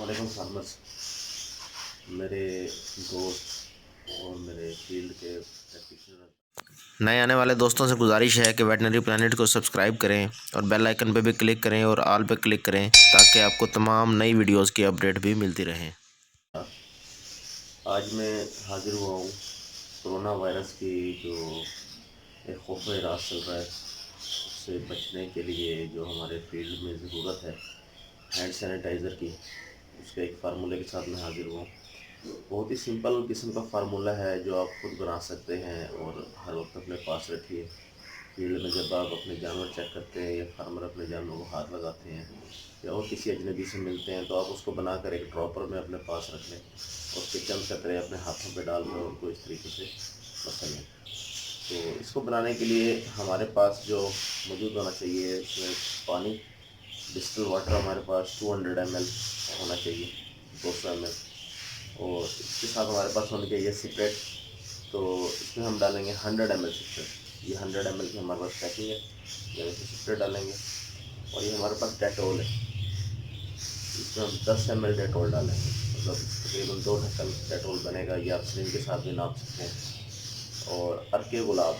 वालेकुम फार्मर्स। मेरे दोस्त और मेरे फील्ड के प्रैक्टिशनर, नए आने वाले दोस्तों से गुजारिश है कि वेटनरी प्लैनेट को सब्सक्राइब करें और बेल आइकन पे भी क्लिक करें और ऑल पे क्लिक करें ताकि आपको तमाम नई वीडियोस की अपडेट भी मिलती रहे। आज मैं हाजिर हुआ हूँ कोरोना वायरस की जो एक खौफ राज चल रहा है उससे बचने के लिए जो हमारे फील्ड में ज़रूरत है हैंड सैनिटाइज़र की, उसके एक फार्मूले के साथ मैं हाजिर हुआ हूँ। बहुत ही सिंपल किस्म का फार्मूला है जो आप खुद बना सकते हैं और हर वक्त अपने पास रखिए। फील्ड में जब आप अपने जानवर चेक करते हैं या फार्मर अपने जानवरों को हाथ लगाते हैं या और किसी अजनबी से मिलते हैं तो आप उसको बनाकर एक ड्रॉपर में अपने पास रख लें और उसके चंद कतरे अपने हाथों पे डाल कर उनको इस तरीके से मसलें। तो इसको बनाने के लिए हमारे पास जो मौजूद होना चाहिए इसमें पानी, डिस्टिल वाटर हमारे पास 200 ml होना चाहिए, 200 ml। और इसके साथ हमारे पास होनी चाहिए सिपरेट, तो इसमें हम डालेंगे 100 ml सिपरेट। ये 100 ml की हमारे पास पैकिंग है, जब इसे सिपरेट डालेंगे। और ये हमारे पास डेटोल है, इसमें हम 10 ml डेटोल डालेंगे, मतलब तकरीबन 2 ढक्कन डेटोल बनेगा। ये आप सिरिंज के साथ भी नाप सकते हैं। और अर्के गुलाब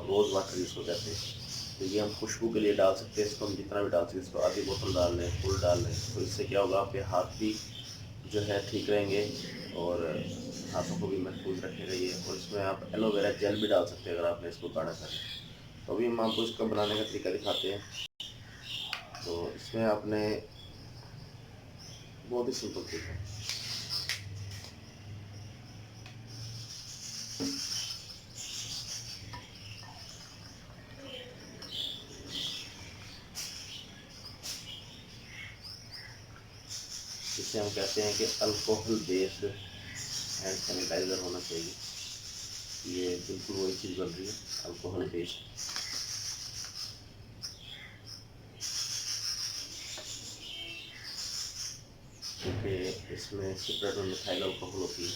रोज़ वाटर जिसको कहते हैं, तो ये हम खुशबू के लिए डाल सकते हैं। इसको हम जितना भी डाल सकते हैं, इसको आधी बोतल डाल लें, फुल डाल लें, तो इससे क्या होगा, आपके हाथ भी जो है ठीक रहेंगे और हाथों को भी महफूज रखेगा ये। और इसमें आप एलोवेरा जेल भी डाल सकते हैं अगर आपने इसको गाढ़ा करना। तो अभी हम आपको इसका बनाने का तरीका दिखाते हैं। तो इसमें आपने बहुत ही सिंपल तरीका, जिसे हम कहते हैं कि अल्कोहल बेस्ड हैंड सैनिटाइज़र होना चाहिए। ये बिल्कुल वही चीज़ बन रही है, अल्कोहल बेस्ड। क्योंकि इसमें सिपरेट और मिथाइल अल्कोहल होती है।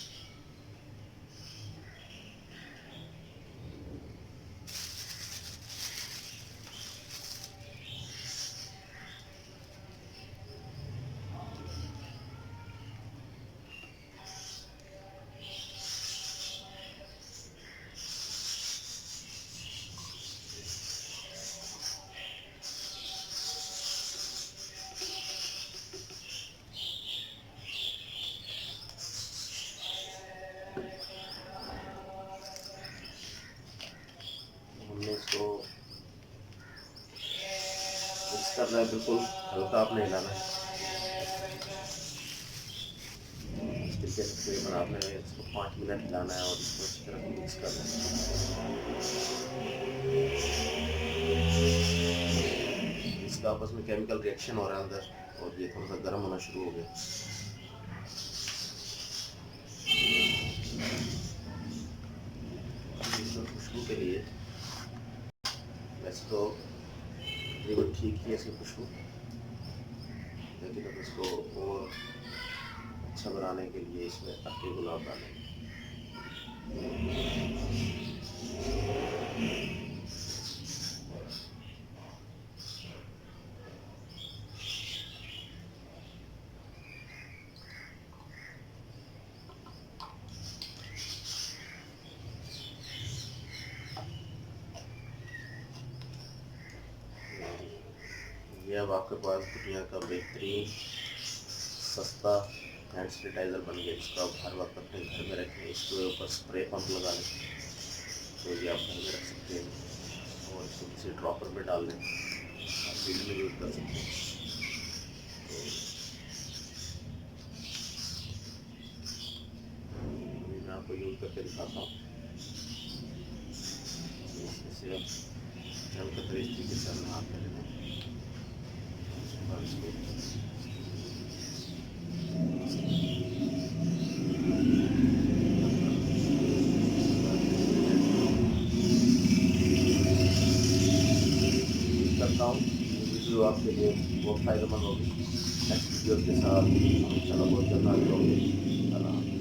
हमने इसको मिक्स करना है, बिल्कुल हल्का आपने हिलाना है। इस तरीके से तकरीबन आपने इसको 5 मिनट हिलाना है और इसको अच्छी तरह से मिक्स करना है। इसका आपस में केमिकल रिएक्शन हो रहा है अंदर और ये थोड़ा सा गर्म होना शुरू हो गया। इसमें खुशबू के लिए वैसे तो तकरीबन ठीक ही है इसकी खुशबू, लेकिन अब इसको और अच्छा बनाने के लिए इसमें अक्के गुलाब डालेंगे। ये अब आपके पास दुनिया का बेहतरीन सस्ता हैंड सैनिटाइज़र बन गया, जिसको आप हर वक्त अपने घर में रखें। इसके ऊपर स्प्रे पंप लगा लें तो ये आप घर में रख सकते हैं और इसको किसी ड्रॉपर में डाल लें, आप फील्ड में यूज़ कर सकते हैं। तो अभी मैं आपको यूज़ करके दिखाता हूँ। इससे अब चल कर इस तरीके से हमने हाथ कर लेना और इसको करता हूँ। वीडियो आपके लिए बहुत फ़ायदेमंद होगी। नेक्स्ट वीडियो के साथ इंशाल्लाह बहुत जल्द हाजिर होंगे।